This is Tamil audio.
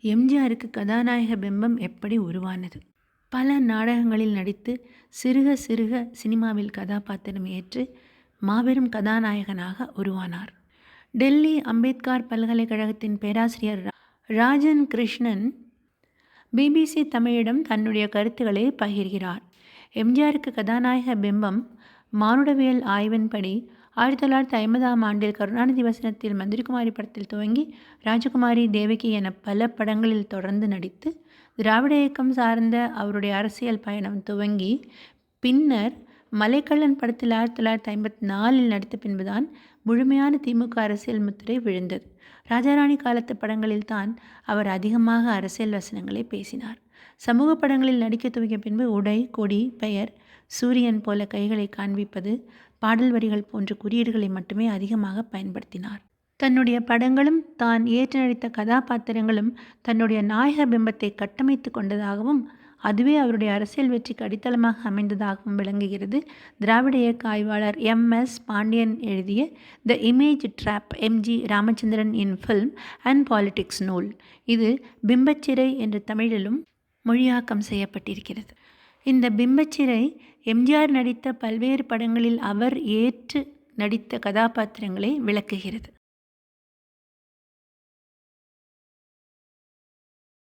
எம்ஜிஆருக்கு கதாநாயக பிம்பம் எப்படி உருவானது? பல நாடகங்களில் நடித்து சிறுக சிறுக சினிமாவில் கதாபாத்திரம் ஏற்று மாபெரும் கதாநாயகனாக உருவானார். டெல்லி அம்பேத்கர் பல்கலைக்கழகத்தின் பேராசிரியர் ராஜன் கிருஷ்ணன் பிபிசி தமிழிடம் தன்னுடைய கருத்துக்களை பகிர்கிறார். எம்ஜிஆருக்கு கதாநாயக பிம்பம் மானுடவியல் ஆய்வின்படி 1950ஆம் ஆண்டில் கருணாநிதி வசனத்தில் மந்திரிகுமாரி படத்தில் துவங்கி ராஜகுமாரி, தேவகி என பல படங்களில் தொடர்ந்து நடித்து திராவிட இயக்கம் சார்ந்த அவருடைய அரசியல் பயணம் துவங்கி பின்னர் மலைக்கள்ளன் படத்தில் 1954இல் நடித்த பின்புதான் முழுமையான திமுக அரசியல் முத்திரை விழுந்தது. ராஜாராணி காலத்து படங்களில் தான் அவர் அதிகமாக அரசியல் வசனங்களை பேசினார். சமூக படங்களில் நடிக்க துவங்கிய பின்பு உடை, கொடி, பெயர், சூரியன் போல கைகளை காண்பிப்பது, பாடல் வரிகள் போன்ற குறியீடுகளை மட்டுமே அதிகமாக பயன்படுத்தினார். தன்னுடைய படங்களும் தான் ஏற்று நடித்த கதாபாத்திரங்களும் தன்னுடைய நாயக பிம்பத்தை கட்டமைத்து கொண்டதாகவும் அதுவே அவருடைய அரசியல் வெற்றிக்கு அடித்தளமாக அமைந்ததாகவும் விளங்குகிறது. திராவிட இயக்க ஆய்வாளர் MS பாண்டியன் எழுதிய the image drop MG Ramachandran in film and politics நூல். இது பிம்பச்சிறை என்ற தமிழிலும் மொழியாக்கம் செய்யப்பட்டிருக்கிறது. இந்த பிம்பச்சிறை எம்ஜிஆர் நடித்த பல்வேறு படங்களில் அவர் ஏற்று நடித்த கதாபாத்திரங்களை விளக்குகிறது.